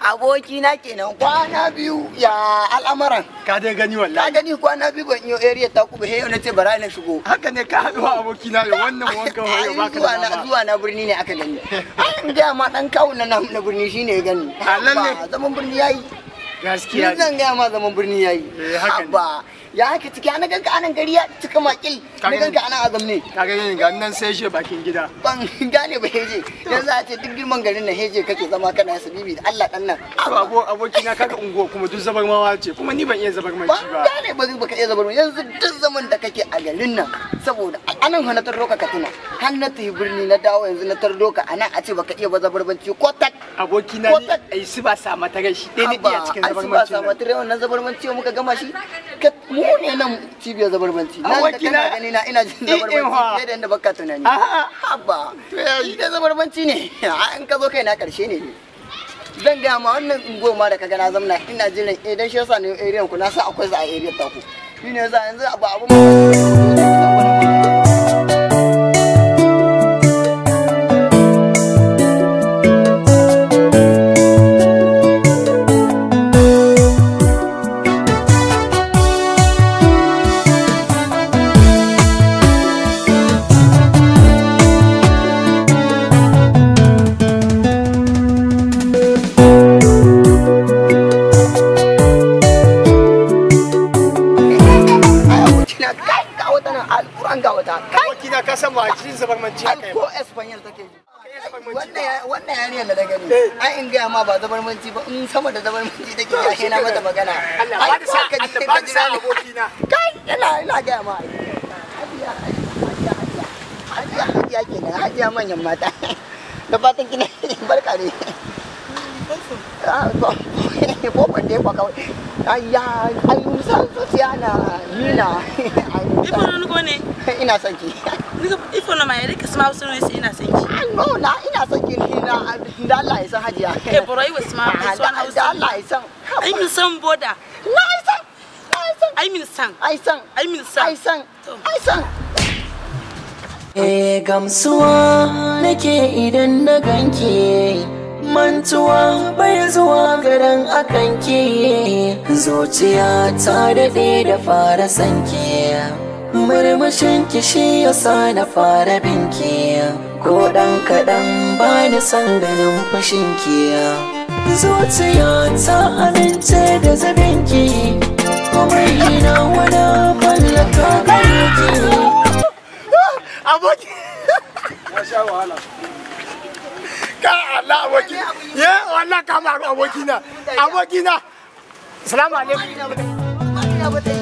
Abokina kenan kwana biyu ya al'amuran. Ka dai gani wallahi. Ka gani kwana biyu ban iyo area ta kuma he na ce bara na shigo. Haka ne ka haɗu abokina ya wannan wankan hoyo baka da mama. Zuwa na birni ne aka gani. An ga ma dan kawo na birni shine ya gani. Lalle zaman birni yayi. Gaskiya. Zan ga ma zaman birni yayi. Haka ne. Ya haka ciki ana ganka anan gari ya cika makil. Na ganka anan azam ne. Ka gani ga nan sai she bakin gida. Ban gane ba heje. Yanzu a ce duk girman garin na heje kake zama kana sabibi da Allah dan nan. Abokina kaga unguwa kuma duk zabarmawa ce kuma ni ban iya zabarmanci ba. Ban gane ba baka iya zabarmanci yanzu duk zaman da kake a garin nan saboda anan fa na tarro ka Katsina. Har na tafi birni na dawo yanzu na tarro ka anan a ce baka iya ba zabarmanci ko tak. Abokina ni ai su ba sa mata gai shi dai ni iya cikin zabarmanci. Ba sa mata rai wannan zabarmanci muka gama shi. Mu ne nan cibiyar zabarmanci. Na da kana gani na ina jin zabarmanci da inda baka tunani. Haba. Shi da zabarmanci ne. An ka zo kai na karshe ne. Zan ga ma wannan unguwa da kaga na zamna ina jiran idan shi yasa ne area ku na sa akwai za a area ta ku. Shi ne yasa yanzu abu abokina ka san ba jin zabarmanci haka ko Espanyol take ji. Wannan yariyar da gani ai in gaya ma ba zabarmanci ba in sama da zabarmanci take ya kai na mata magana. Allah ba da sa Allah ba da sa abokina. Kai ina gaya ma. Hajiya kenan hajiya manyan mata. Da fatan kina barka ne. Kofar da ya kwa kawai. Ayya, ayyusan sosiyana nina. Ifo no go ne? Ina son ki. Ifo no mai rika sama wasu ne sai ina son ki. No, na ina son ki na da Allah ya san hajiya. Eh borai wasu ma suwan Hausa. Da Allah ya san. Ai min san boda. Na san. Ai min san. Ai san. Ai min san. Ai san. Ai san. Gamsuwa nake idan na ganki. Mantuwa bai zuwa garin akanki. Zuciya ta daɗe da fara sanki. Murmushin kishi ya sa na fara binki. Ko ɗan kaɗan ba ni son ganin fushinki. Zuciya ta amince da zabinki. Kuma ina wani mallaka gare ki. Aboki! Ya sha wahala. Ka Allah aboki. Ya wallahi ka ma abokina. Assalamu alaikum.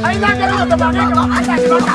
Ai na ga da ba ga Allah ya baka.